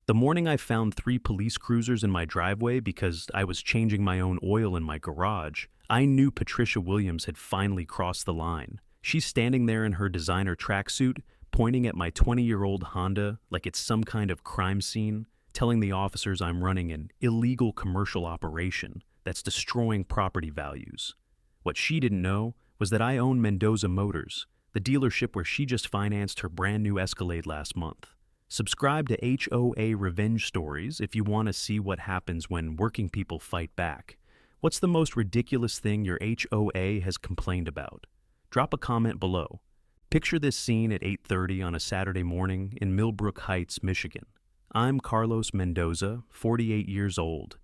The morning I found 3 police cruisers in my driveway because I was changing my own oil in my garage, I knew Patricia Williams had finally crossed the line. She's standing there in her designer tracksuit, pointing at my 20-year-old Honda like it's some kind of crime scene, telling the officers I'm running an illegal commercial operation that's destroying property values. What she didn't know was that I own Mendoza Motors, the dealership where she just financed her brand new Escalade last month. Subscribe to HOA Revenge Stories if you want to see what happens when working people fight back. What's the most ridiculous thing your HOA has complained about? Drop a comment below. Picture this scene at 8:30 on a Saturday morning in Millbrook Heights, Michigan. I'm Carlos Mendoza, 48 years old,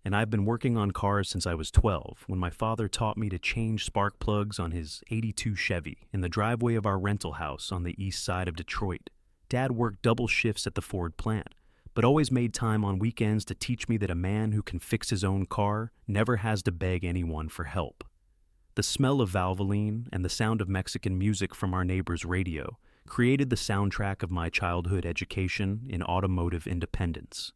and I've been working on cars since I was 12 when my father taught me to change spark plugs on his '82 Chevy in the driveway of our rental house on the east side of Detroit. Dad worked double shifts at the Ford plant, but always made time on weekends to teach me that a man who can fix his own car never has to beg anyone for help. The smell of Valvoline and the sound of Mexican music from our neighbor's radio created the soundtrack of my childhood education in automotive independence.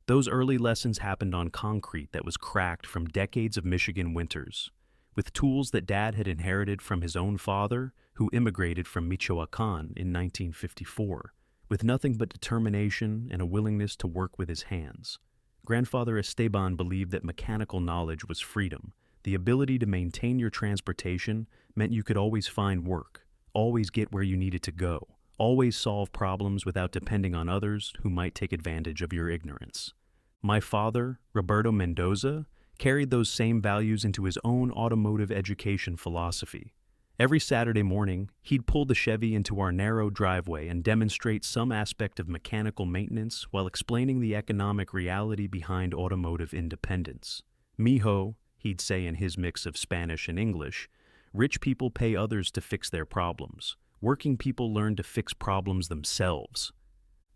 Those early lessons happened on concrete that was cracked from decades of Michigan winters, with tools that Dad had inherited from his own father, who immigrated from Michoacan in 1954. With nothing but determination and a willingness to work with his hands. Grandfather Esteban believed that mechanical knowledge was freedom. The ability to maintain your transportation meant you could always find work, always get where you needed to go, always solve problems without depending on others who might take advantage of your ignorance. My father, Roberto Mendoza, carried those same values into his own automotive education philosophy. Every Saturday morning, he'd pull the Chevy into our narrow driveway and demonstrate some aspect of mechanical maintenance while explaining the economic reality behind automotive independence. Mijo, he'd say in his mix of Spanish and English, rich people pay others to fix their problems. Working people learn to fix problems themselves.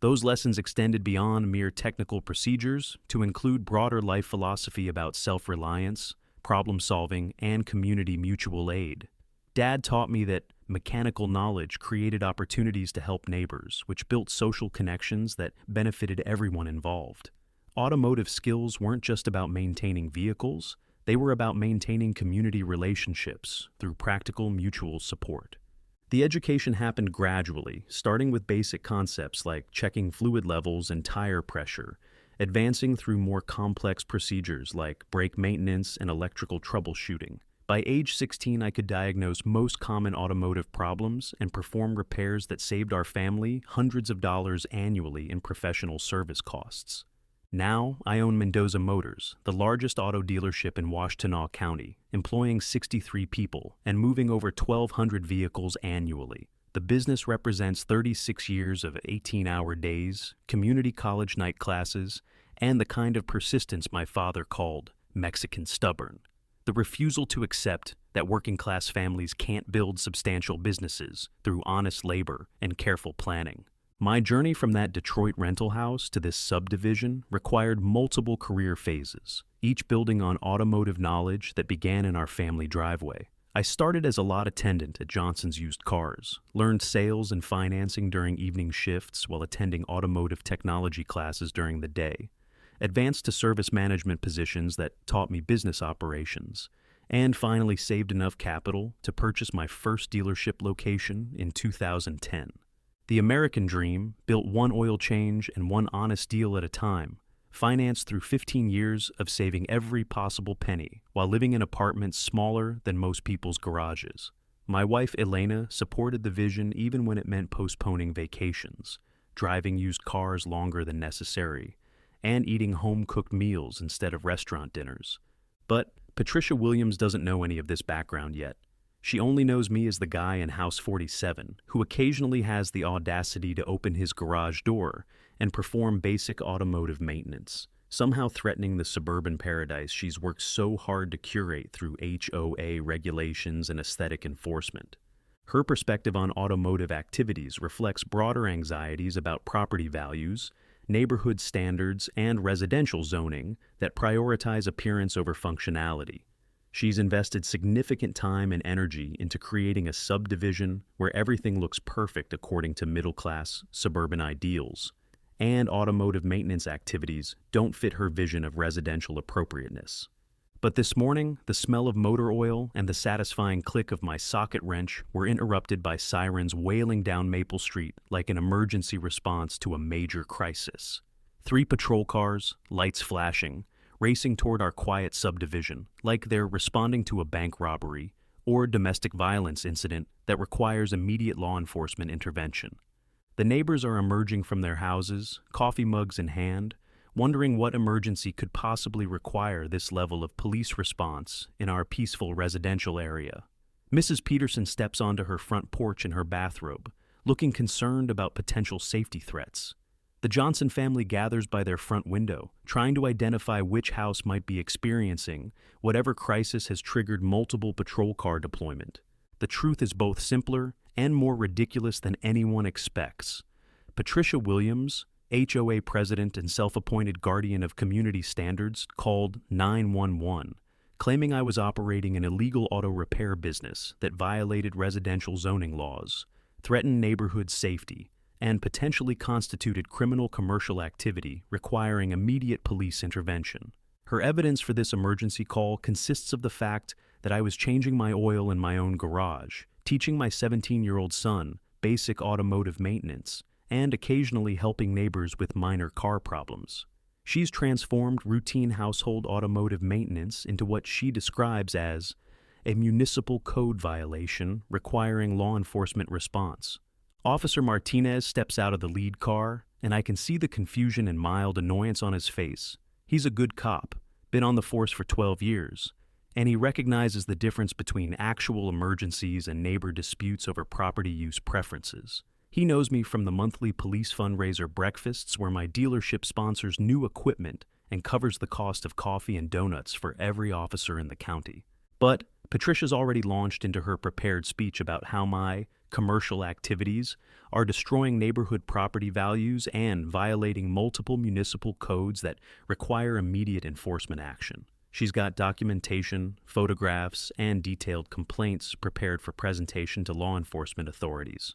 Those lessons extended beyond mere technical procedures to include broader life philosophy about self-reliance, problem-solving, and community mutual aid. Dad taught me that mechanical knowledge created opportunities to help neighbors, which built social connections that benefited everyone involved. Automotive skills weren't just about maintaining vehicles, they were about maintaining community relationships through practical mutual support. The education happened gradually, starting with basic concepts like checking fluid levels and tire pressure, advancing through more complex procedures like brake maintenance and electrical troubleshooting. By age 16, I could diagnose most common automotive problems and perform repairs that saved our family hundreds of dollars annually in professional service costs. Now, I own Mendoza Motors, the largest auto dealership in Washtenaw County, employing 63 people and moving over 1,200 vehicles annually. The business represents 36 years of 18-hour days, community college night classes, and the kind of persistence my father called Mexican stubborn. The refusal to accept that working-class families can't build substantial businesses through honest labor and careful planning. My journey from that Detroit rental house to this subdivision required multiple career phases, each building on automotive knowledge that began in our family driveway. I started as a lot attendant at Johnson's Used Cars, learned sales and financing during evening shifts while attending automotive technology classes during the day, advanced to service management positions that taught me business operations, and finally saved enough capital to purchase my first dealership location in 2010. The American dream, built one oil change and one honest deal at a time, financed through 15 years of saving every possible penny while living in apartments smaller than most people's garages. My wife Elena supported the vision even when it meant postponing vacations, driving used cars longer than necessary, and eating home-cooked meals instead of restaurant dinners. But Patricia Williams doesn't know any of this background yet. She only knows me as the guy in House 47 who occasionally has the audacity to open his garage door and perform basic automotive maintenance, somehow threatening the suburban paradise she's worked so hard to curate through HOA regulations and aesthetic enforcement. Her perspective on automotive activities reflects broader anxieties about property values, neighborhood standards, and residential zoning that prioritize appearance over functionality. She's invested significant time and energy into creating a subdivision where everything looks perfect according to middle-class suburban ideals. and automotive maintenance activities don't fit her vision of residential appropriateness. But this morning, the smell of motor oil and the satisfying click of my socket wrench were interrupted by sirens wailing down Maple Street like an emergency response to a major crisis. 3 patrol cars, lights flashing, racing toward our quiet subdivision like they're responding to a bank robbery or domestic violence incident that requires immediate law enforcement intervention. The neighbors are emerging from their houses, coffee mugs in hand, wondering what emergency could possibly require this level of police response in our peaceful residential area. Mrs. Peterson steps onto her front porch in her bathrobe, looking concerned about potential safety threats. The Johnson family gathers by their front window, trying to identify which house might be experiencing whatever crisis has triggered multiple patrol car deployment. The truth is both simpler and more ridiculous than anyone expects. Patricia Williams, HOA President and self-appointed guardian of community standards, called 911, claiming I was operating an illegal auto repair business that violated residential zoning laws, threatened neighborhood safety, and potentially constituted criminal commercial activity requiring immediate police intervention. Her evidence for this emergency call consists of the fact that I was changing my oil in my own garage, teaching my 17-year-old son basic automotive maintenance, and occasionally helping neighbors with minor car problems. She's transformed routine household automotive maintenance into what she describes as a municipal code violation requiring law enforcement response. Officer Martinez steps out of the lead car, and I can see the confusion and mild annoyance on his face. He's a good cop, been on the force for 12 years, and he recognizes the difference between actual emergencies and neighbor disputes over property use preferences. He knows me from the monthly police fundraiser breakfasts where my dealership sponsors new equipment and covers the cost of coffee and donuts for every officer in the county. But Patricia's already launched into her prepared speech about how my commercial activities are destroying neighborhood property values and violating multiple municipal codes that require immediate enforcement action. She's got documentation, photographs, and detailed complaints prepared for presentation to law enforcement authorities.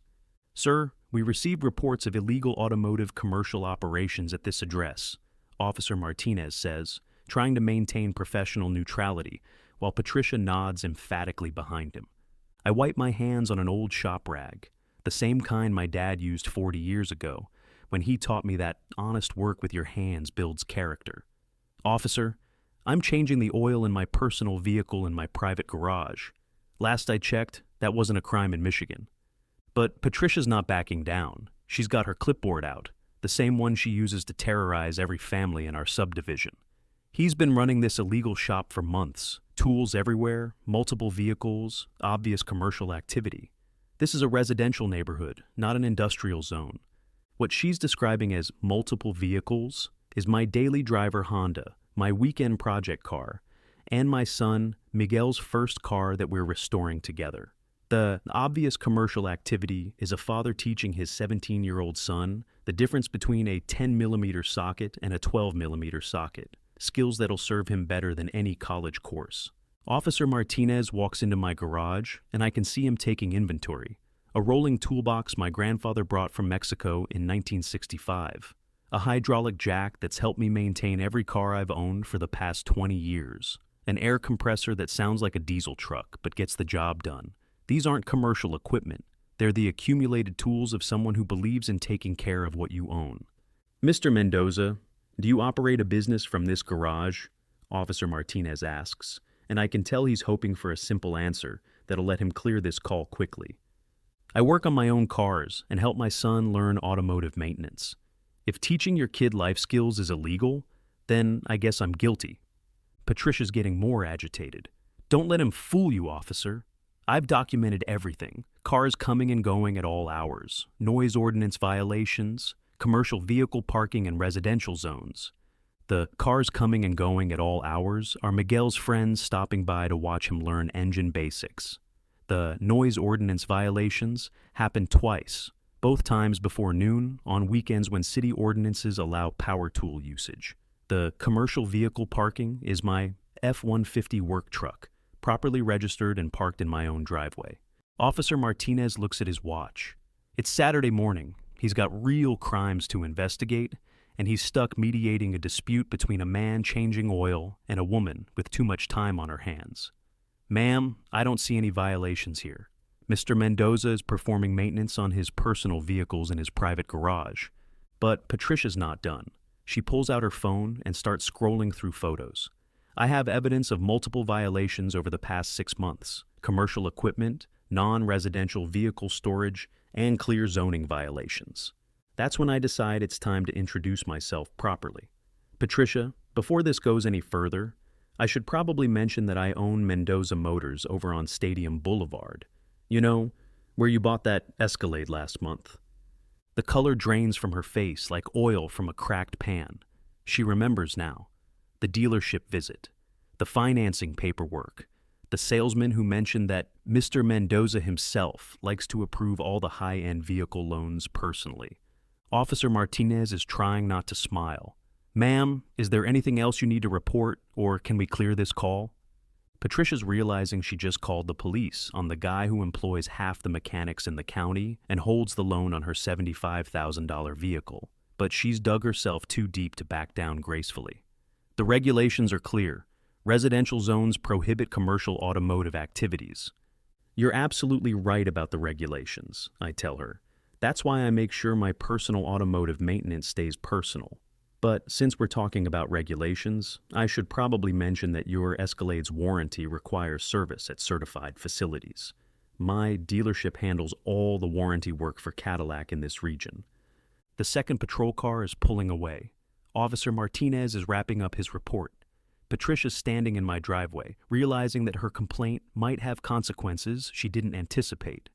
Sir, we received reports of illegal automotive commercial operations at this address, Officer Martinez says, trying to maintain professional neutrality, while Patricia nods emphatically behind him. I wipe my hands on an old shop rag, the same kind my dad used 40 years ago, when he taught me that honest work with your hands builds character. Officer, I'm changing the oil in my personal vehicle in my private garage. Last I checked, that wasn't a crime in Michigan. But Patricia's not backing down. She's got her clipboard out, the same one she uses to terrorize every family in our subdivision. He's been running this illegal shop for months. Tools everywhere, multiple vehicles, obvious commercial activity. This is a residential neighborhood, not an industrial zone. What she's describing as multiple vehicles is my daily driver Honda, my weekend project car, and my son Miguel's first car that we're restoring together. The obvious commercial activity is a father teaching his 17-year-old son the difference between a 10mm socket and a 12mm socket, skills that'll serve him better than any college course. Officer Martinez walks into my garage, and I can see him taking inventory. A rolling toolbox my grandfather brought from Mexico in 1965. A hydraulic jack that's helped me maintain every car I've owned for the past 20 years. An air compressor that sounds like a diesel truck but gets the job done. These aren't commercial equipment. They're the accumulated tools of someone who believes in taking care of what you own. Mr. Mendoza, do you operate a business from this garage? Officer Martinez asks, and I can tell he's hoping for a simple answer that'll let him clear this call quickly. I work on my own cars and help my son learn automotive maintenance. If teaching your kid life skills is illegal, then I guess I'm guilty. Patricia's getting more agitated. Don't let him fool you, officer. I've documented everything. Cars coming and going at all hours, noise ordinance violations, commercial vehicle parking in residential zones. The cars coming and going at all hours are Miguel's friends stopping by to watch him learn engine basics. The noise ordinance violations happen twice, both times before noon on weekends when city ordinances allow power tool usage. The commercial vehicle parking is my F-150 work truck, properly registered and parked in my own driveway. Officer Martinez looks at his watch. It's Saturday morning. He's got real crimes to investigate, and he's stuck mediating a dispute between a man changing oil and a woman with too much time on her hands. Ma'am, I don't see any violations here. Mr. Mendoza is performing maintenance on his personal vehicles in his private garage. But Patricia's not done. She pulls out her phone and starts scrolling through photos. I have evidence of multiple violations over the past 6 months: commercial equipment, non-residential vehicle storage, and clear zoning violations. That's when I decide it's time to introduce myself properly. Patricia, before this goes any further, I should probably mention that I own Mendoza Motors over on Stadium Boulevard. You know, where you bought that Escalade last month. The color drains from her face like oil from a cracked pan. She remembers now. The dealership visit, the financing paperwork, the salesman who mentioned that Mr. Mendoza himself likes to approve all the high-end vehicle loans personally. Officer Martinez is trying not to smile. Ma'am, is there anything else you need to report, or can we clear this call? Patricia's realizing she just called the police on the guy who employs half the mechanics in the county and holds the loan on her $75,000 vehicle, but she's dug herself too deep to back down gracefully. The regulations are clear. Residential zones prohibit commercial automotive activities. You're absolutely right about the regulations, I tell her. That's why I make sure my personal automotive maintenance stays personal. But since we're talking about regulations, I should probably mention that your Escalade's warranty requires service at certified facilities. My dealership handles all the warranty work for Cadillac in this region. The second patrol car is pulling away. Officer Martinez is wrapping up his report. Patricia's standing in my driveway, realizing that her complaint might have consequences she didn't anticipate.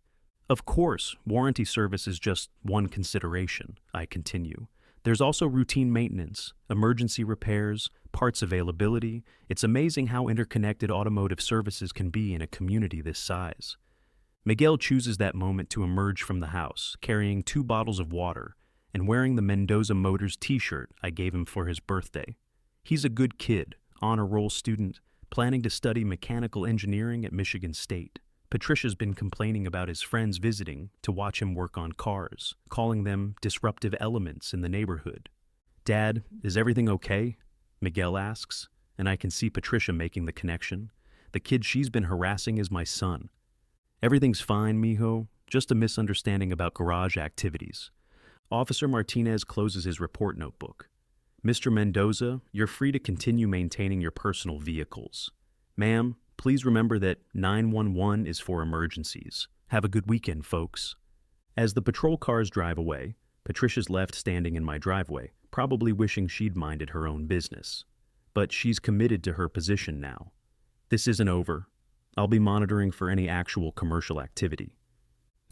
Of course, warranty service is just one consideration, I continue. There's also routine maintenance, emergency repairs, parts availability. It's amazing how interconnected automotive services can be in a community this size. Miguel chooses that moment to emerge from the house, carrying 2 bottles of water and wearing the Mendoza Motors t-shirt I gave him for his birthday. He's a good kid, honor roll student, planning to study mechanical engineering at Michigan State. Patricia's been complaining about his friends visiting to watch him work on cars, calling them disruptive elements in the neighborhood. Dad, is everything okay? Miguel asks, and I can see Patricia making the connection. The kid she's been harassing is my son. Everything's fine, mijo, just a misunderstanding about garage activities. Officer Martinez closes his report notebook. Mr. Mendoza, you're free to continue maintaining your personal vehicles. Ma'am, please remember that 911 is for emergencies. Have a good weekend, folks. As the patrol cars drive away, Patricia's left standing in my driveway, probably wishing she'd minded her own business. But she's committed to her position now. This isn't over. I'll be monitoring for any actual commercial activity.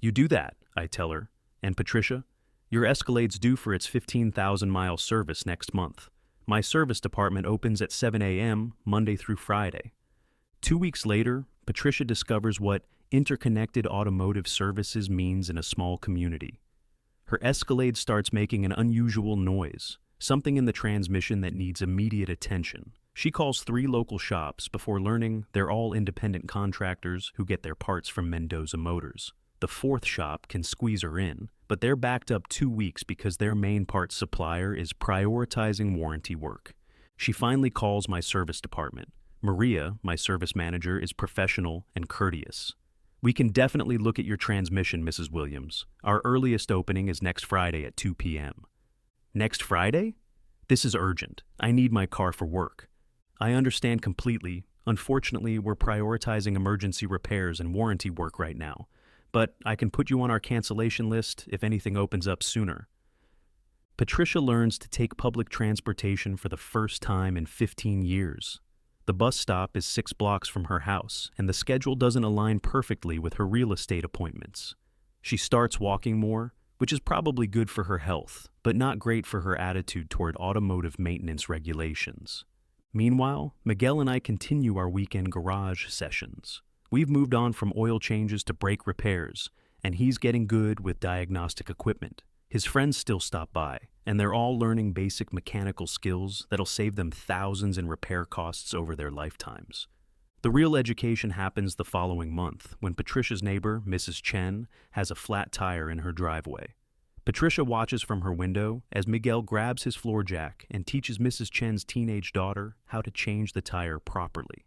You do that, I tell her. And Patricia, your Escalade's due for its 15,000-mile service next month. My service department opens at 7 a.m. Monday through Friday. 2 weeks later, Patricia discovers what interconnected automotive services means in a small community. Her Escalade starts making an unusual noise, something in the transmission that needs immediate attention. She calls 3 local shops before learning they're all independent contractors who get their parts from Mendoza Motors. The 4th shop can squeeze her in, but they're backed up 2 weeks because their main parts supplier is prioritizing warranty work. She finally calls my service department. Maria, my service manager, is professional and courteous. We can definitely look at your transmission, Mrs. Williams. Our earliest opening is next Friday at 2 p.m. Next Friday? This is urgent. I need my car for work. I understand completely. Unfortunately, we're prioritizing emergency repairs and warranty work right now. But I can put you on our cancellation list if anything opens up sooner. Patricia learns to take public transportation for the first time in 15 years. The bus stop is 6 blocks from her house, and the schedule doesn't align perfectly with her real estate appointments. She starts walking more, which is probably good for her health, but not great for her attitude toward automotive maintenance regulations. Meanwhile, Miguel and I continue our weekend garage sessions. We've moved on from oil changes to brake repairs, and he's getting good with diagnostic equipment. His friends still stop by, and they're all learning basic mechanical skills that'll save them thousands in repair costs over their lifetimes. The real education happens the following month when Patricia's neighbor, Mrs. Chen, has a flat tire in her driveway. Patricia watches from her window as Miguel grabs his floor jack and teaches Mrs. Chen's teenage daughter how to change the tire properly.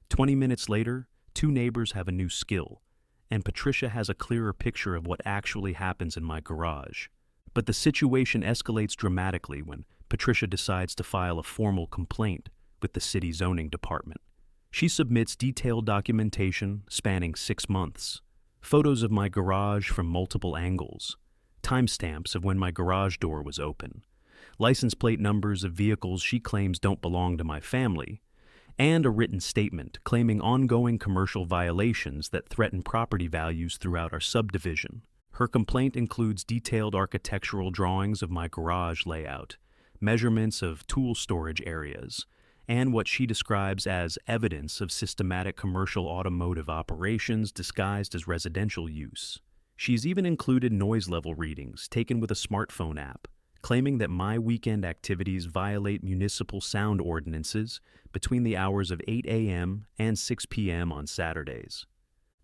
20 minutes later, two neighbors have a new skill, and Patricia has a clearer picture of what actually happens in my garage. But the situation escalates dramatically when Patricia decides to file a formal complaint with the city zoning department. She submits detailed documentation spanning 6 months, photos of my garage from multiple angles, timestamps of when my garage door was open, license plate numbers of vehicles she claims don't belong to my family, and a written statement claiming ongoing commercial violations that threaten property values throughout our subdivision. Her complaint includes detailed architectural drawings of my garage layout, measurements of tool storage areas, and what she describes as evidence of systematic commercial automotive operations disguised as residential use. She's even included noise level readings taken with a smartphone app, claiming that my weekend activities violate municipal sound ordinances between the hours of 8 a.m. and 6 p.m. on Saturdays.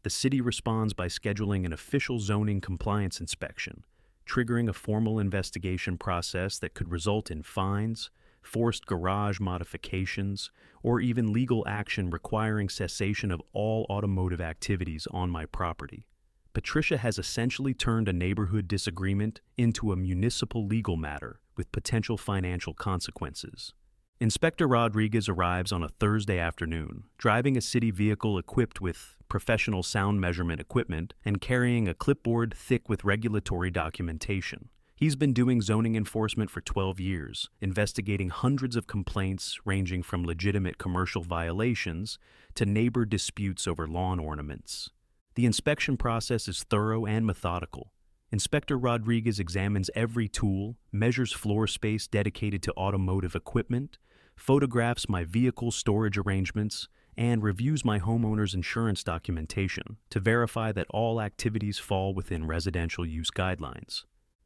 The city responds by scheduling an official zoning compliance inspection, triggering a formal investigation process that could result in fines, forced garage modifications, or even legal action requiring cessation of all automotive activities on my property. Patricia has essentially turned a neighborhood disagreement into a municipal legal matter with potential financial consequences. Inspector Rodriguez arrives on a Thursday afternoon, driving a city vehicle equipped with professional sound measurement equipment and carrying a clipboard thick with regulatory documentation. He's been doing zoning enforcement for 12 years, investigating hundreds of complaints ranging from legitimate commercial violations to neighbor disputes over lawn ornaments. The inspection process is thorough and methodical. Inspector Rodriguez examines every tool, measures floor space dedicated to automotive equipment, photographs my vehicle storage arrangements, and reviews my homeowner's insurance documentation to verify that all activities fall within residential use guidelines.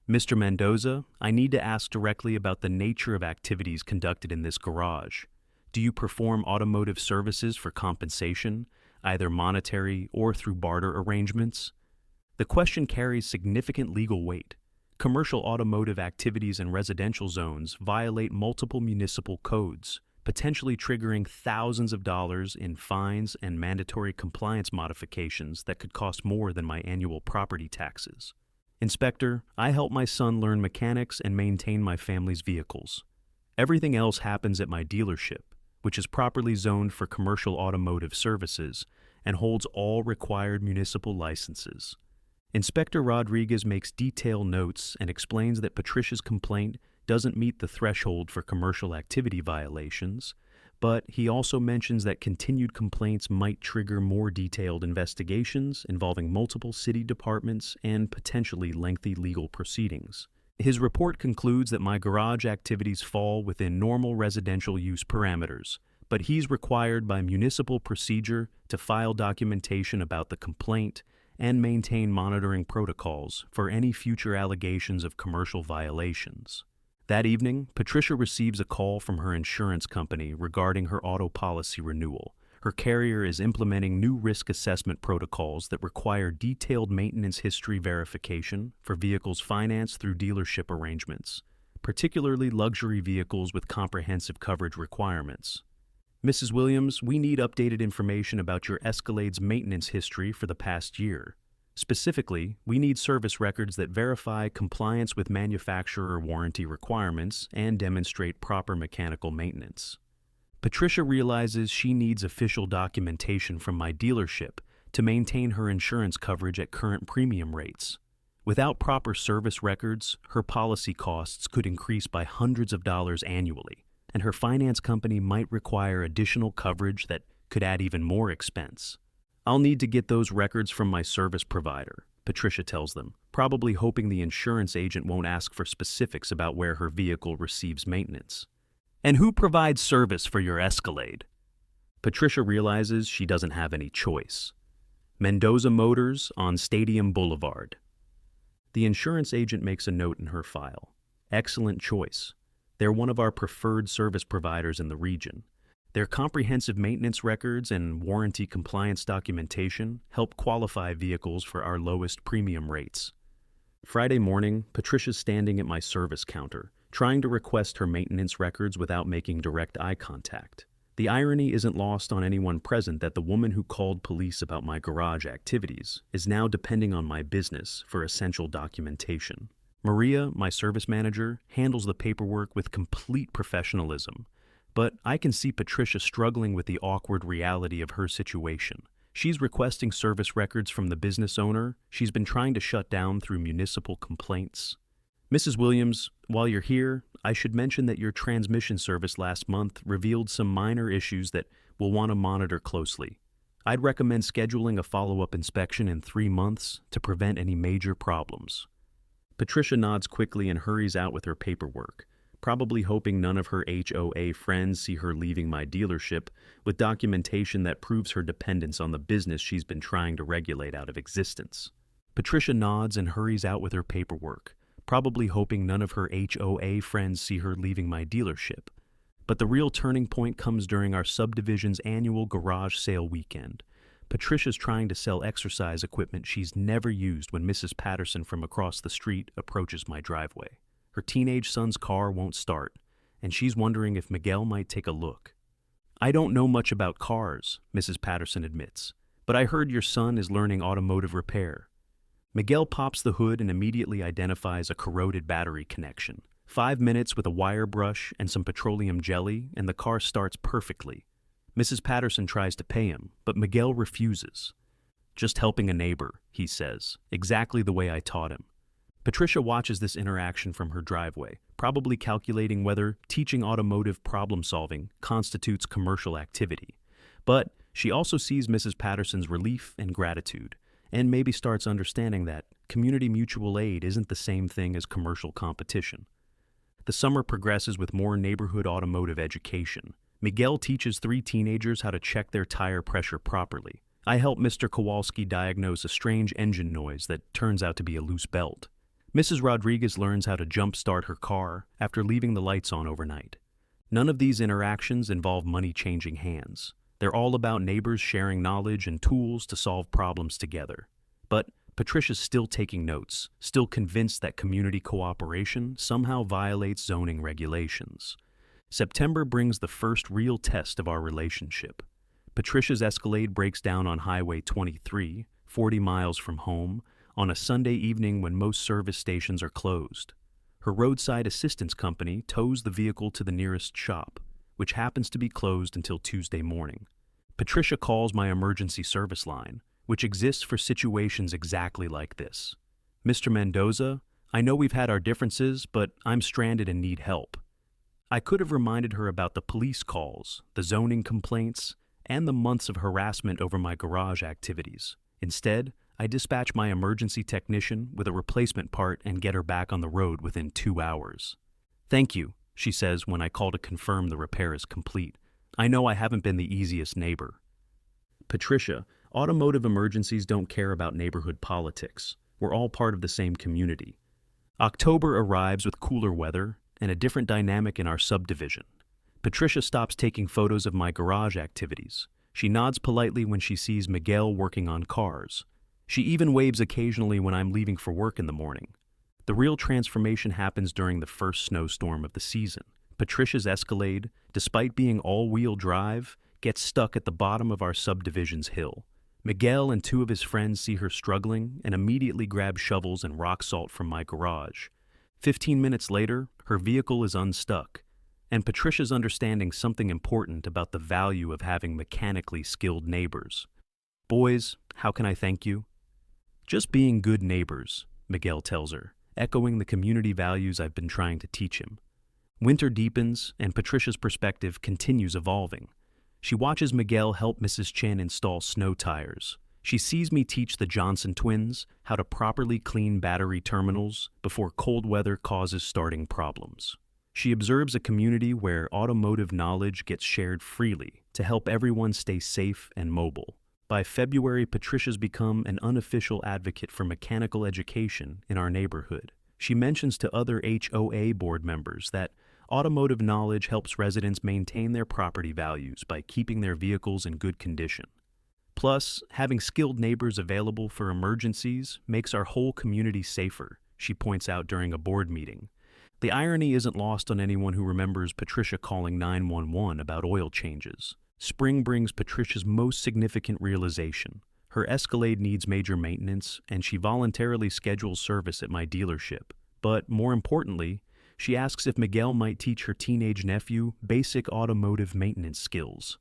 Mr. Mendoza, I need to ask directly about the nature of activities conducted in this garage. Do you perform automotive services for compensation, either monetary or through barter arrangements? The question carries significant legal weight. Commercial automotive activities in residential zones violate multiple municipal codes, potentially triggering thousands of dollars in fines and mandatory compliance modifications that could cost more than my annual property taxes. Inspector, I help my son learn mechanics and maintain my family's vehicles. Everything else happens at my dealership, which is properly zoned for commercial automotive services and holds all required municipal licenses. Inspector Rodriguez makes detailed notes and explains that Patricia's complaint doesn't meet the threshold for commercial activity violations, but he also mentions that continued complaints might trigger more detailed investigations involving multiple city departments and potentially lengthy legal proceedings. His report concludes that my garage activities fall within normal residential use parameters, but he's required by municipal procedure to file documentation about the complaint and maintain monitoring protocols for any future allegations of commercial violations. That evening, Patricia receives a call from her insurance company regarding her auto policy renewal. Her carrier is implementing new risk assessment protocols that require detailed maintenance history verification for vehicles financed through dealership arrangements, particularly luxury vehicles with comprehensive coverage requirements. Mrs. Williams, we need updated information about your Escalade's maintenance history for the past year. Specifically, we need service records that verify compliance with manufacturer warranty requirements and demonstrate proper mechanical maintenance. Patricia realizes she needs official documentation from my dealership to maintain her insurance coverage at current premium rates. Without proper service records, her policy costs could increase by hundreds of dollars annually, and her finance company might require additional coverage that could add even more expense. I'll need to get those records from my service provider, Patricia tells them, probably hoping the insurance agent won't ask for specifics about where her vehicle receives maintenance. And who provides service for your Escalade? Patricia realizes she doesn't have any choice. Mendoza Motors on Stadium Boulevard. The insurance agent makes a note in her file. Excellent choice. They're one of our preferred service providers in the region. Their comprehensive maintenance records and warranty compliance documentation help qualify vehicles for our lowest premium rates. Friday morning, Patricia's standing at my service counter, trying to request her maintenance records without making direct eye contact. The irony isn't lost on anyone present that the woman who called police about my garage activities is now depending on my business for essential documentation. Maria, my service manager, handles the paperwork with complete professionalism, but I can see Patricia struggling with the awkward reality of her situation. She's requesting service records from the business owner she's been trying to shut down through municipal complaints. Mrs. Williams, while you're here, I should mention that your transmission service last month revealed some minor issues that we'll want to monitor closely. I'd recommend scheduling a follow-up inspection in 3 months to prevent any major problems. Patricia nods quickly and hurries out with her paperwork, probably hoping none of her HOA friends see her leaving my dealership with documentation that proves her dependence on the business she's been trying to regulate out of existence. Patricia nods and hurries out with her paperwork, probably hoping none of her HOA friends see her leaving my dealership. But the real turning point comes during our subdivision's annual garage sale weekend. Patricia's trying to sell exercise equipment she's never used when Mrs. Patterson from across the street approaches my driveway. Her teenage son's car won't start, and she's wondering if Miguel might take a look. I don't know much about cars, Mrs. Patterson admits, but I heard your son is learning automotive repair. Miguel pops the hood and immediately identifies a corroded battery connection. 5 minutes with a wire brush and some petroleum jelly, and the car starts perfectly. Mrs. Patterson tries to pay him, but Miguel refuses. Just helping a neighbor, he says, exactly the way I taught him. Patricia watches this interaction from her driveway, probably calculating whether teaching automotive problem-solving constitutes commercial activity. But she also sees Mrs. Patterson's relief and gratitude, and maybe starts understanding that community mutual aid isn't the same thing as commercial competition. The summer progresses with more neighborhood automotive education. Miguel teaches 3 teenagers how to check their tire pressure properly. I help Mr. Kowalski diagnose a strange engine noise that turns out to be a loose belt. Mrs. Rodriguez learns how to jump-start her car after leaving the lights on overnight. None of these interactions involve money changing hands. They're all about neighbors sharing knowledge and tools to solve problems together. But Patricia's still taking notes, still convinced that community cooperation somehow violates zoning regulations. September brings the first real test of our relationship. Patricia's Escalade breaks down on Highway 23, 40 miles from home, on a Sunday evening when most service stations are closed. Her roadside assistance company tows the vehicle to the nearest shop, which happens to be closed until Tuesday morning. Patricia calls my emergency service line, which exists for situations exactly like this. Mr. Mendoza, I know we've had our differences, but I'm stranded and need help. I could have reminded her about the police calls, the zoning complaints, and the months of harassment over my garage activities. Instead, I dispatch my emergency technician with a replacement part and get her back on the road within 2 hours. Thank you, she says when I call to confirm the repair is complete. I know I haven't been the easiest neighbor. Patricia, automotive emergencies don't care about neighborhood politics. We're all part of the same community. October arrives with cooler weather and a different dynamic in our subdivision. Patricia stops taking photos of my garage activities. She nods politely when she sees Miguel working on cars. She even waves occasionally when I'm leaving for work in the morning. The real transformation happens during the first snowstorm of the season. Patricia's Escalade, despite being all-wheel drive, gets stuck at the bottom of our subdivision's hill. Miguel and 2 of his friends see her struggling and immediately grab shovels and rock salt from my garage. 15 minutes later, her vehicle is unstuck, and Patricia's understanding something important about the value of having mechanically skilled neighbors. Boys, how can I thank you? Just being good neighbors, Miguel tells her, echoing the community values I've been trying to teach him. Winter deepens, and Patricia's perspective continues evolving. She watches Miguel help Mrs. Chen install snow tires. She sees me teach the Johnson twins how to properly clean battery terminals before cold weather causes starting problems. She observes a community where automotive knowledge gets shared freely to help everyone stay safe and mobile. By February, Patricia's become an unofficial advocate for mechanical education in our neighborhood. She mentions to other HOA board members that automotive knowledge helps residents maintain their property values by keeping their vehicles in good condition. Plus, having skilled neighbors available for emergencies makes our whole community safer, she points out during a board meeting. The irony isn't lost on anyone who remembers Patricia calling 911 about oil changes. Spring brings Patricia's most significant realization. Her Escalade needs major maintenance, and she voluntarily schedules service at my dealership. But more importantly, she asks if Miguel might teach her teenage nephew basic automotive maintenance skills.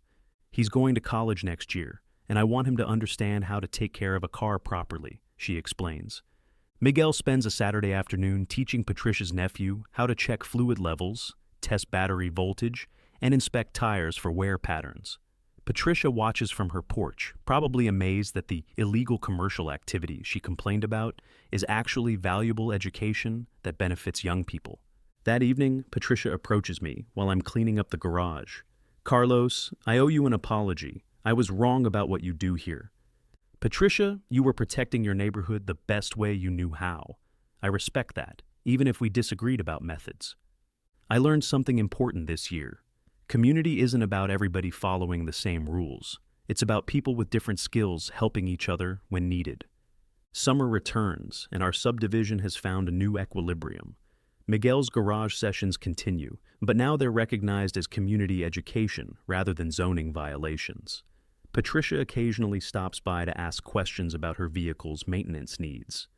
He's going to college next year, and I want him to understand how to take care of a car properly, she explains. Miguel spends a Saturday afternoon teaching Patricia's nephew how to check fluid levels, test battery voltage, and inspect tires for wear patterns. Patricia watches from her porch, probably amazed that the illegal commercial activity she complained about is actually valuable education that benefits young people. That evening, Patricia approaches me while I'm cleaning up the garage. "Carlos, I owe you an apology. I was wrong about what you do here." "Patricia, you were protecting your neighborhood the best way you knew how. I respect that, even if we disagreed about methods." I learned something important this year. Community isn't about everybody following the same rules. It's about people with different skills helping each other when needed. Summer returns, and our subdivision has found a new equilibrium. Miguel's garage sessions continue, but now they're recognized as community education rather than zoning violations. Patricia occasionally stops by to ask questions about her vehicle's maintenance needs.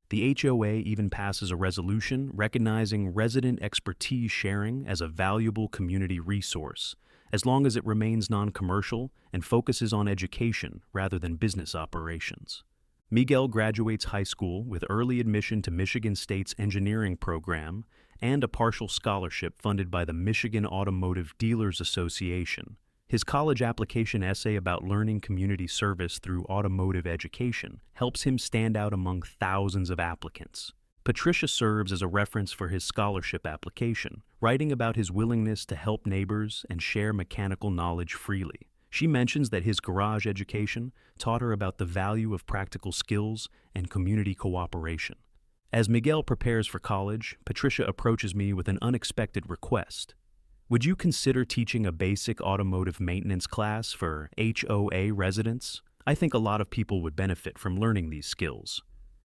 The HOA even passes a resolution recognizing resident expertise sharing as a valuable community resource, as long as it remains non-commercial and focuses on education rather than business operations. Miguel graduates high school with early admission to Michigan State's engineering program and a partial scholarship funded by the Michigan Automotive Dealers Association. His college application essay about learning community service through automotive education helps him stand out among thousands of applicants. Patricia serves as a reference for his scholarship application, writing about his willingness to help neighbors and share mechanical knowledge freely. She mentions that his garage education taught her about the value of practical skills and community cooperation. As Miguel prepares for college, Patricia approaches me with an unexpected request. "Would you consider teaching a basic automotive maintenance class for HOA residents? I think a lot of people would benefit from learning these skills."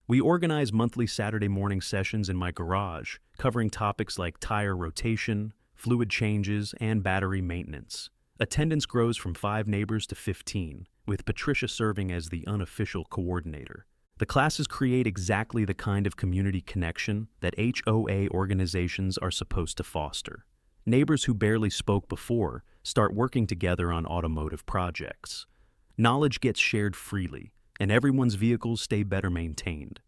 We organize monthly Saturday morning sessions in my garage, covering topics like tire rotation, fluid changes, and battery maintenance. Attendance grows from 5 neighbors to 15, with Patricia serving as the unofficial coordinator. The classes create exactly the kind of community connection that HOA organizations are supposed to foster. Neighbors who barely spoke before start working together on automotive projects. Knowledge gets shared freely, and everyone's vehicles stay better maintained.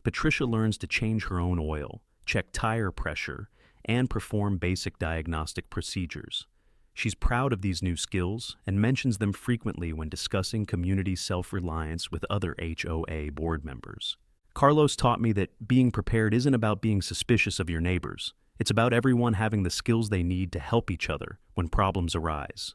Patricia learns to change her own oil, check tire pressure, and perform basic diagnostic procedures. She's proud of these new skills and mentions them frequently when discussing community self-reliance with other HOA board members. Carlos taught me that being prepared isn't about being suspicious of your neighbors. It's about everyone having the skills they need to help each other when problems arise.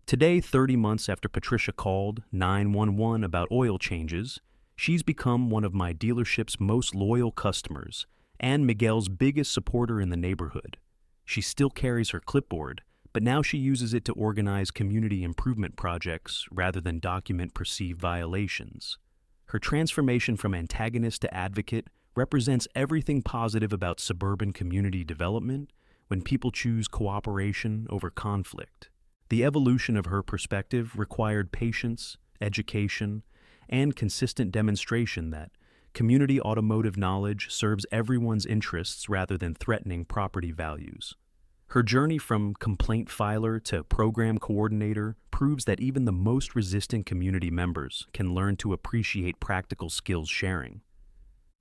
Today, 30 months after Patricia called 911 about oil changes, she's become one of my dealership's most loyal customers and Miguel's biggest supporter in the neighborhood. She still carries her clipboard, but now she uses it to organize community improvement projects rather than document perceived violations. Her transformation from antagonist to advocate represents everything positive about suburban community development when people choose cooperation over conflict. The evolution of her perspective required patience, education, and consistent demonstration that community automotive knowledge serves everyone's interests rather than threatening property values. Her journey from complaint filer to program coordinator proves that even the most resistant community members can learn to appreciate practical skills sharing.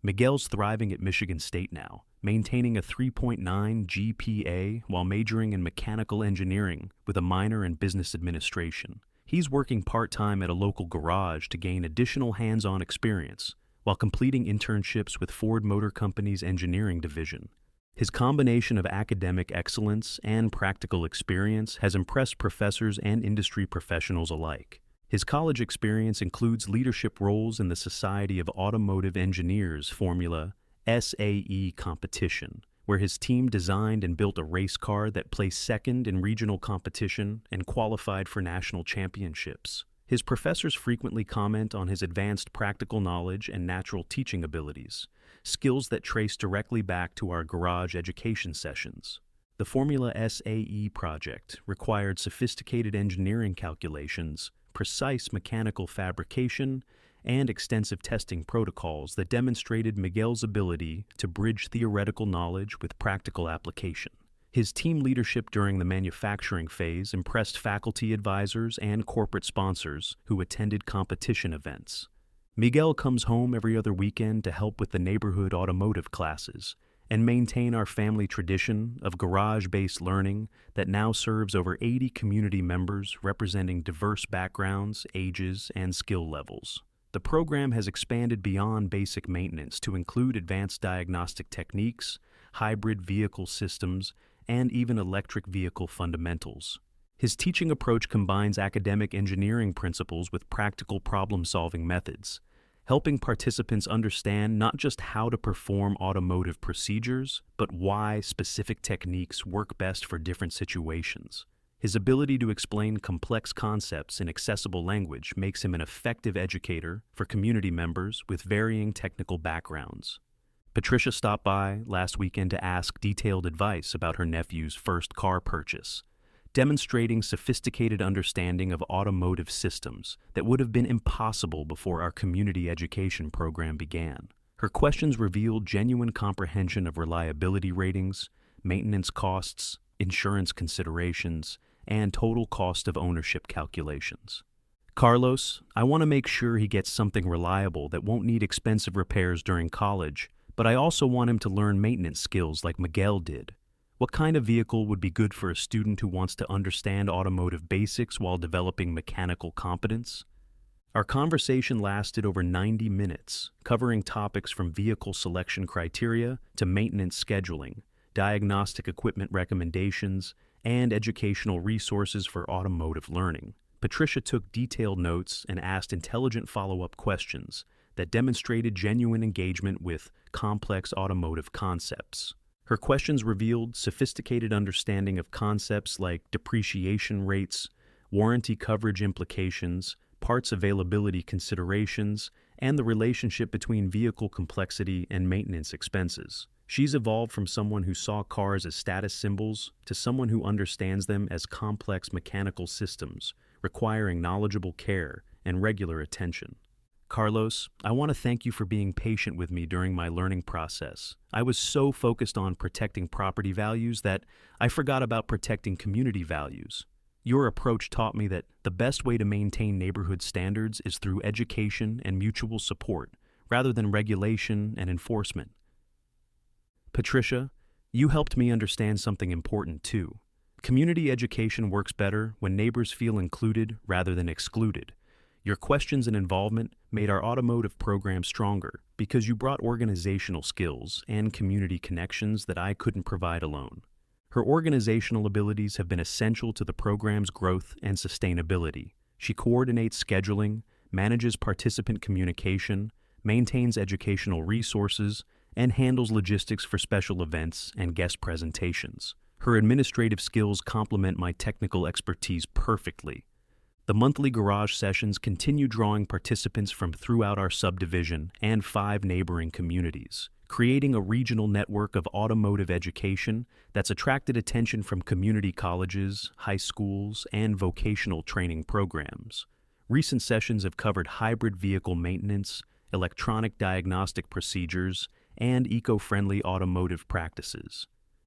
Miguel's thriving at Michigan State now, maintaining a 3.9 GPA while majoring in mechanical engineering with a minor in business administration. He's working part-time at a local garage to gain additional hands-on experience while completing internships with Ford Motor Company's engineering division. His combination of academic excellence and practical experience has impressed professors and industry professionals alike. His college experience includes leadership roles in the Society of Automotive Engineers Formula SAE competition, where his team designed and built a race car that placed second in regional competition and qualified for national championships. His professors frequently comment on his advanced practical knowledge and natural teaching abilities, skills that trace directly back to our garage education sessions. The Formula SAE project required sophisticated engineering calculations, precise mechanical fabrication, and extensive testing protocols that demonstrated Miguel's ability to bridge theoretical knowledge with practical application. His team leadership during the manufacturing phase impressed faculty advisors and corporate sponsors who attended competition events. Miguel comes home every other weekend to help with the neighborhood automotive classes and maintain our family tradition of garage-based learning that now serves over 80 community members representing diverse backgrounds, ages, and skill levels. The program has expanded beyond basic maintenance to include advanced diagnostic techniques, hybrid vehicle systems, and even electric vehicle fundamentals. His teaching approach combines academic engineering principles with practical problem-solving methods, helping participants understand not just how to perform automotive procedures, but why specific techniques work best for different situations. His ability to explain complex concepts in accessible language makes him an effective educator for community members with varying technical backgrounds. Patricia stopped by last weekend to ask detailed advice about her nephew's first car purchase, demonstrating sophisticated understanding of automotive systems that would have been impossible before our community education program began. Her questions revealed genuine comprehension of reliability ratings, maintenance costs, insurance considerations, and total cost of ownership calculations. Carlos, I want to make sure he gets something reliable that won't need expensive repairs during college, but I also want him to learn maintenance skills like Miguel did. What kind of vehicle would be good for a student who wants to understand automotive basics while developing mechanical competence? Our conversation lasted over 90 minutes, covering topics from vehicle selection criteria to maintenance scheduling, diagnostic equipment recommendations, and educational resources for automotive learning. Patricia took detailed notes and asked intelligent follow-up questions that demonstrated genuine engagement with complex automotive concepts. Her questions revealed sophisticated understanding of concepts like depreciation rates, warranty coverage implications, parts availability considerations, and the relationship between vehicle complexity and maintenance expenses. She's evolved from someone who saw cars as status symbols to someone who understands them as complex mechanical systems, requiring knowledgeable care and regular attention. Carlos, I want to thank you for being patient with me during my learning process. I was so focused on protecting property values that I forgot about protecting community values. Your approach taught me that the best way to maintain neighborhood standards is through education and mutual support, rather than regulation and enforcement. Patricia, you helped me understand something important too. Community education works better when neighbors feel included rather than excluded. Your questions and involvement made our automotive program stronger because you brought organizational skills and community connections that I couldn't provide alone. Her organizational abilities have been essential to the program's growth and sustainability. She coordinates scheduling, manages participant communication, maintains educational resources, and handles logistics for special events and guest presentations. Her administrative skills complement my technical expertise perfectly. The monthly garage sessions continue drawing participants from throughout our subdivision and 5 neighboring communities, creating a regional network of automotive education that's attracted attention from community colleges, high schools, and vocational training programs. Recent sessions have covered hybrid vehicle maintenance, electronic diagnostic procedures, and eco-friendly automotive practices.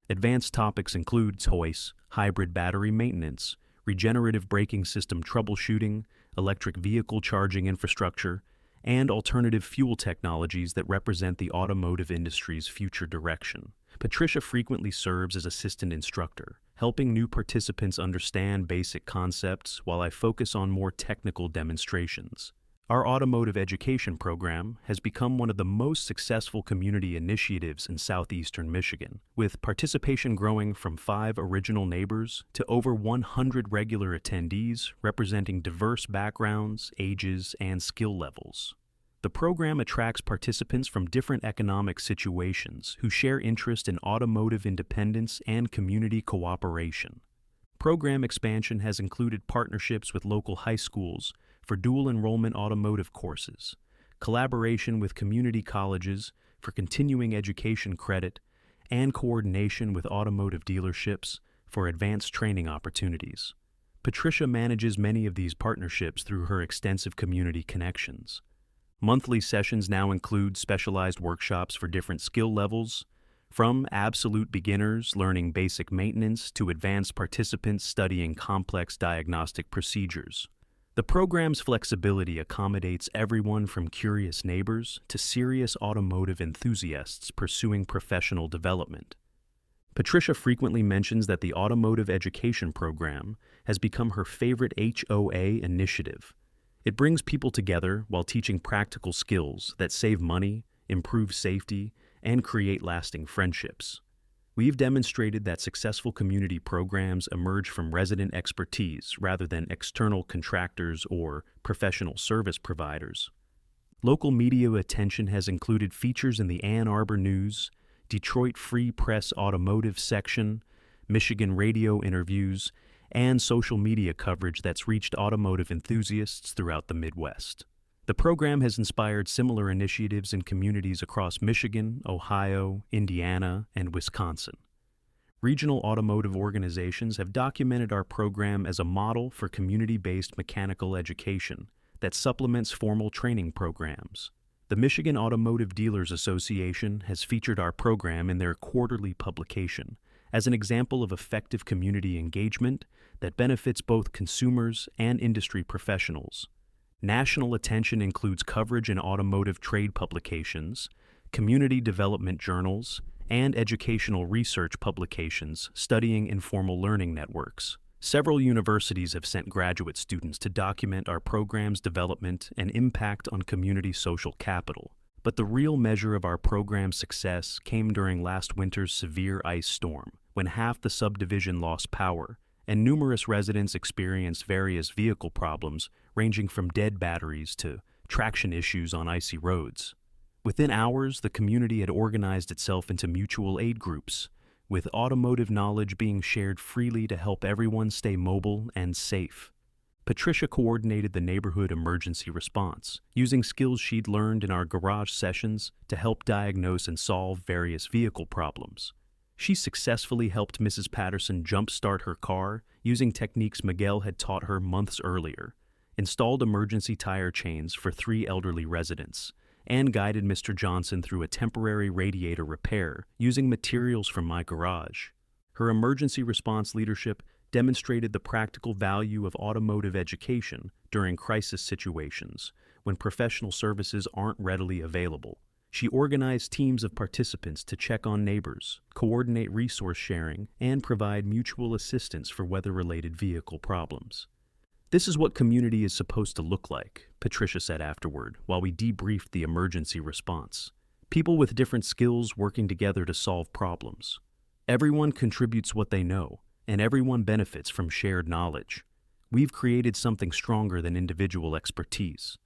Advanced topics include toys, hybrid battery maintenance, regenerative braking system troubleshooting, electric vehicle charging infrastructure, and alternative fuel technologies that represent the automotive industry's future direction. Patricia frequently serves as assistant instructor, helping new participants understand basic concepts while I focus on more technical demonstrations. Our automotive education program has become one of the most successful community initiatives in southeastern Michigan, with participation growing from 5 original neighbors to over 100 regular attendees representing diverse backgrounds, ages, and skill levels. The program attracts participants from different economic situations who share interest in automotive independence and community cooperation. Program expansion has included partnerships with local high schools, for dual enrollment automotive courses, collaboration with community colleges for continuing education credit, and coordination with automotive dealerships for advanced training opportunities. Patricia manages many of these partnerships through her extensive community connections. Monthly sessions now include specialized workshops for different skill levels, from absolute beginners learning basic maintenance to advanced participants studying complex diagnostic procedures. The program's flexibility accommodates everyone from curious neighbors to serious automotive enthusiasts pursuing professional development. Patricia frequently mentions that the automotive education program has become her favorite HOA initiative. It brings people together while teaching practical skills that save money, improve safety, and create lasting friendships. We've demonstrated that successful community programs emerge from resident expertise rather than external contractors or professional service providers. Local media attention has included features in the Ann Arbor News, Detroit Free Press Automotive section, Michigan radio interviews, and social media coverage that's reached automotive enthusiasts throughout the Midwest. The program has inspired similar initiatives in communities across Michigan, Ohio, Indiana, and Wisconsin. Regional automotive organizations have documented our program as a model for community-based mechanical education that supplements formal training programs. The Michigan Automotive Dealers Association has featured our program in their quarterly publication as an example of effective community engagement that benefits both consumers and industry professionals. National attention includes coverage in automotive trade publications, community development journals, and educational research publications studying informal learning networks. Several universities have sent graduate students to document our program's development and impact on community social capital. But the real measure of our program's success came during last winter's severe ice storm, when half the subdivision lost power, and numerous residents experienced various vehicle problems ranging from dead batteries to traction issues on icy roads. Within hours, the community had organized itself into mutual aid groups, with automotive knowledge being shared freely to help everyone stay mobile and safe. Patricia coordinated the neighborhood emergency response, using skills she'd learned in our garage sessions to help diagnose and solve various vehicle problems. She successfully helped Mrs. Patterson jump-start her car using techniques Miguel had taught her months earlier, installed emergency tire chains for 3 elderly residents, and guided Mr. Johnson through a temporary radiator repair using materials from my garage. Her emergency response leadership demonstrated the practical value of automotive education during crisis situations when professional services aren't readily available. She organized teams of participants to check on neighbors, coordinate resource sharing, and provide mutual assistance for weather-related vehicle problems. "This is what community is supposed to look like," Patricia said afterward, while we debriefed the emergency response. "People with different skills working together to solve problems. Everyone contributes what they know, and everyone benefits from shared knowledge. We've created something stronger than individual expertise.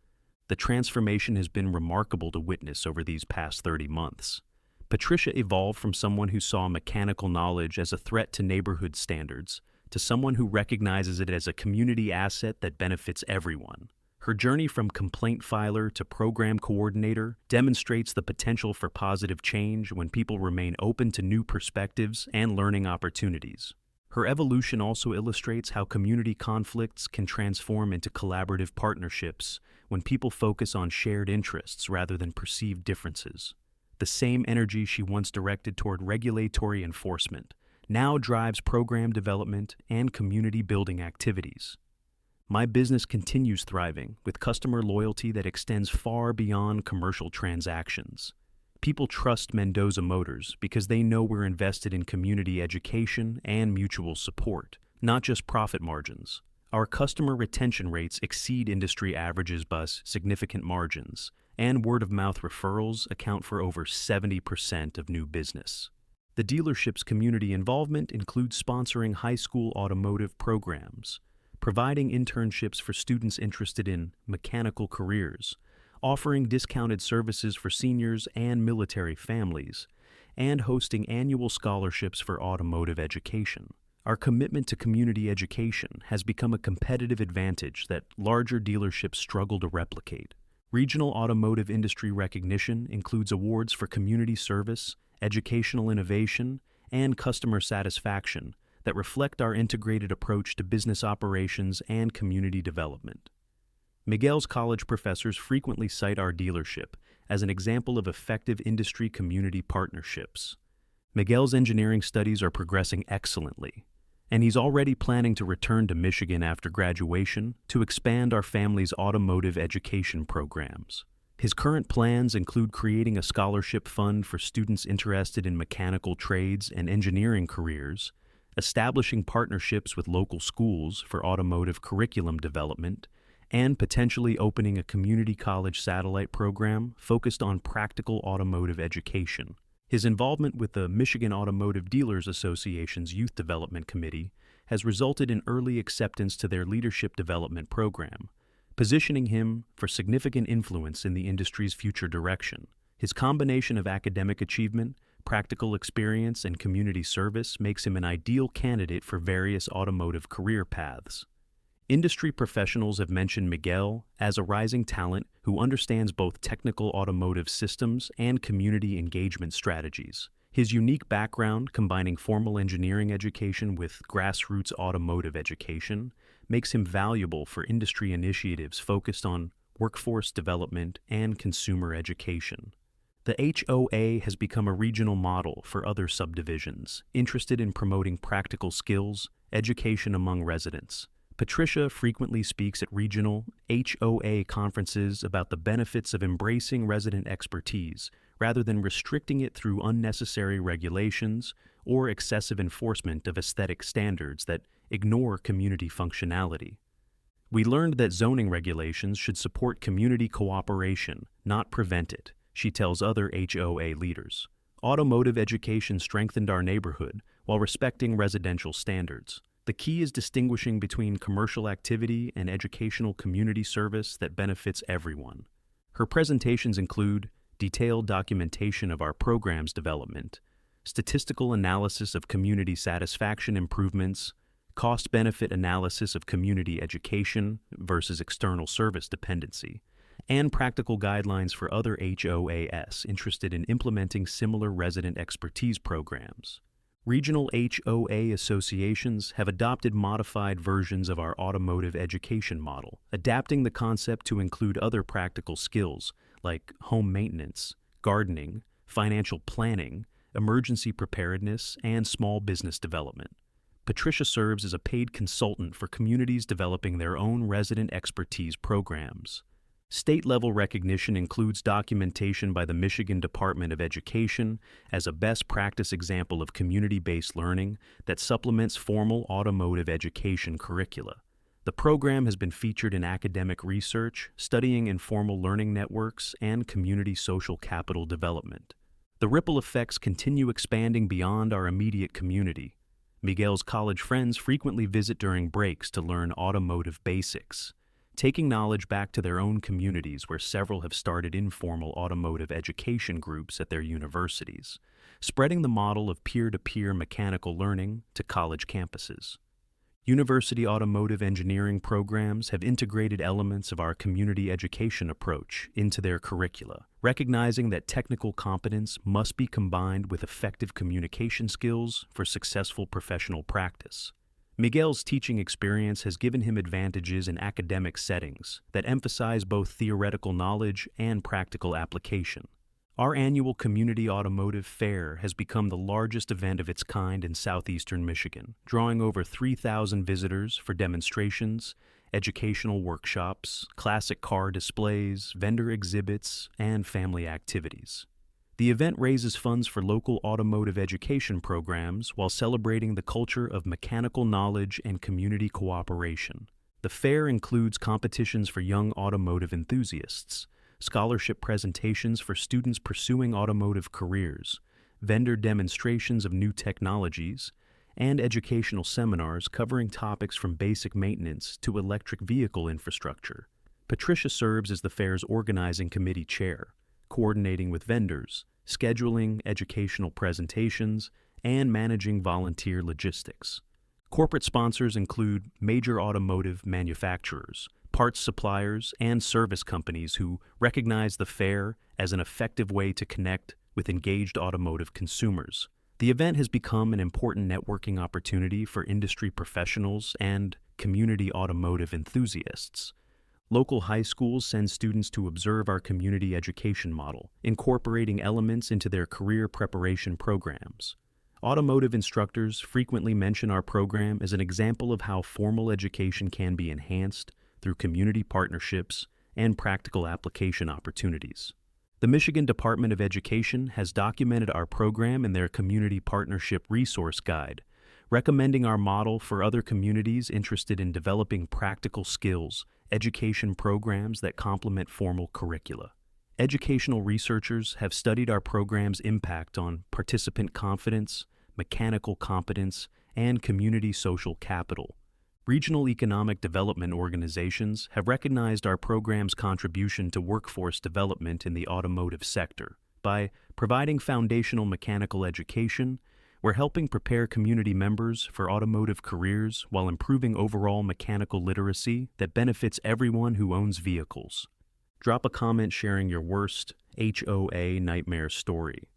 The transformation has been remarkable to witness over these past 30 months. Patricia evolved from someone who saw mechanical knowledge as a threat to neighborhood standards to someone who recognizes it as a community asset that benefits everyone. Her journey from complaint filer to program coordinator demonstrates the potential for positive change when people remain open to new perspectives and learning opportunities. Her evolution also illustrates how community conflicts can transform into collaborative partnerships when people focus on shared interests rather than perceived differences. The same energy she once directed toward regulatory enforcement now drives program development and community building activities. My business continues thriving with customer loyalty that extends far beyond commercial transactions. People trust Mendoza Motors because they know we're invested in community education and mutual support, not just profit margins. Our customer retention rates exceed industry averages by significant margins, and word-of-mouth referrals account for over 70% of new business. The dealership's community involvement includes sponsoring high school automotive programs, providing internships for students interested in mechanical careers, offering discounted services for seniors and military families, and hosting annual scholarships for automotive education. Our commitment to community education has become a competitive advantage that larger dealerships struggle to replicate. Regional automotive industry recognition includes awards for community service, educational innovation, and customer satisfaction that reflect our integrated approach to business operations and community development. Miguel's college professors frequently cite our dealership as an example of effective industry-community partnerships. Miguel's engineering studies are progressing excellently, and he's already planning to return to Michigan after graduation to expand our family's automotive education programs. His current plans include creating a scholarship fund for students interested in mechanical trades and engineering careers, establishing partnerships with local schools for automotive curriculum development, and potentially opening a community college satellite program focused on practical automotive education. His involvement with the Michigan Automotive Dealers Association's Youth Development Committee has resulted in early acceptance to their leadership development program, positioning him for significant influence in the industry's future direction. His combination of academic achievement, practical experience, and community service makes him an ideal candidate for various automotive career paths. Industry professionals have mentioned Miguel as a rising talent who understands both technical automotive systems and community engagement strategies. His unique background, combining formal engineering education with grassroots automotive education, makes him valuable for industry initiatives focused on workforce development and consumer education. The HOA has become a regional model for other subdivisions interested in promoting practical skills, education among residents. Patricia frequently speaks at regional HOA conferences about the benefits of embracing resident expertise rather than restricting it through unnecessary regulations or excessive enforcement of aesthetic standards that ignore community functionality. We learned that zoning regulations should support community cooperation, not prevent it, she tells other HOA leaders. Automotive education strengthened our neighborhood while respecting residential standards. The key is distinguishing between commercial activity and educational community service that benefits everyone. Her presentations include detailed documentation of our program's development, statistical analysis of community satisfaction improvements, cost-benefit analysis of community education versus external service dependency, and practical guidelines for other HOAs interested in implementing similar resident expertise programs. Regional HOA associations have adopted modified versions of our automotive education model, adapting the concept to include other practical skills like home maintenance, gardening, financial planning, emergency preparedness, and small business development. Patricia serves as a paid consultant for communities developing their own resident expertise programs. State-level recognition includes documentation by the Michigan Department of Education as a best practice example of community-based learning that supplements formal automotive education curricula. The program has been featured in academic research, studying informal learning networks, and community social capital development. The ripple effects continue expanding beyond our immediate community. Miguel's college friends frequently visit during breaks to learn automotive basics, taking knowledge back to their own communities where several have started informal automotive education groups at their universities, spreading the model of peer-to-peer mechanical learning to college campuses. University automotive engineering programs have integrated elements of our community education approach into their curricula, recognizing that technical competence must be combined with effective communication skills for successful professional practice. Miguel's teaching experience has given him advantages in academic settings that emphasize both theoretical knowledge and practical application. Our annual Community Automotive Fair has become the largest event of its kind in southeastern Michigan, drawing over 3,000 visitors for demonstrations, educational workshops, classic car displays, vendor exhibits, and family activities. The event raises funds for local automotive education programs while celebrating the culture of mechanical knowledge and community cooperation. The fair includes competitions for young automotive enthusiasts, scholarship presentations for students pursuing automotive careers, vendor demonstrations of new technologies, and educational seminars covering topics from basic maintenance to electric vehicle infrastructure. Patricia serves as the fair's organizing committee chair, coordinating with vendors, scheduling educational presentations, and managing volunteer logistics. Corporate sponsors include major automotive manufacturers, parts suppliers, and service companies who recognize the fair as an effective way to connect with engaged automotive consumers. The event has become an important networking opportunity for industry professionals and community automotive enthusiasts. Local high schools send students to observe our community education model, incorporating elements into their career preparation programs. Automotive instructors frequently mention our program as an example of how formal education can be enhanced through community partnerships and practical application opportunities. The Michigan Department of Education has documented our program in their Community Partnership Resource Guide, recommending our model for other communities interested in developing practical skills, education programs that complement formal curricula. Educational researchers have studied our program's impact on participant confidence, mechanical competence, and community social capital. Regional economic development organizations have recognized our program's contribution to workforce development in the automotive sector. By providing foundational mechanical education, we're helping prepare community members for automotive careers while improving overall mechanical literacy that benefits everyone who owns vehicles. Drop a comment sharing your worst HOA nightmare story.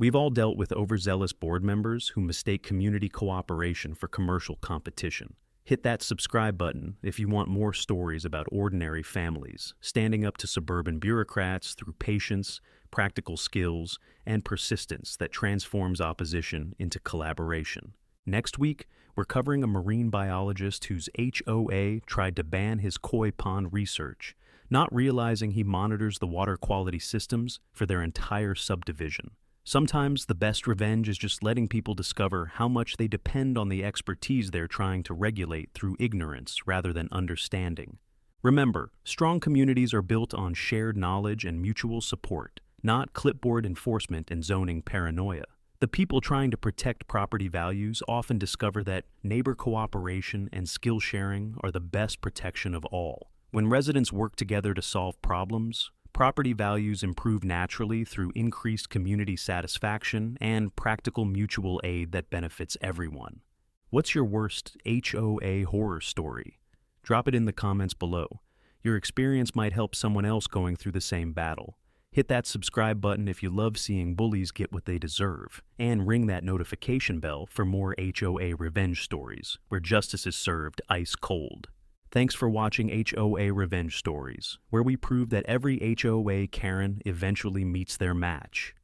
We've all dealt with overzealous board members who mistake community cooperation for commercial competition. Hit that subscribe button if you want more stories about ordinary families, standing up to suburban bureaucrats through patience, practical skills, and persistence that transforms opposition into collaboration. Next week, we're covering a marine biologist whose HOA tried to ban his koi pond research, not realizing he monitors the water quality systems for their entire subdivision. Sometimes the best revenge is just letting people discover how much they depend on the expertise they're trying to regulate through ignorance rather than understanding. Remember, strong communities are built on shared knowledge and mutual support, not clipboard enforcement and zoning paranoia. The people trying to protect property values often discover that neighbor cooperation and skill sharing are the best protection of all. When residents work together to solve problems, property values improve naturally through increased community satisfaction and practical mutual aid that benefits everyone. What's your worst HOA horror story? Drop it in the comments below. Your experience might help someone else going through the same battle. Hit that subscribe button if you love seeing bullies get what they deserve, and ring that notification bell for more HOA Revenge Stories, where justice is served ice cold. Thanks for watching HOA Revenge Stories, where we prove that every HOA Karen eventually meets their match.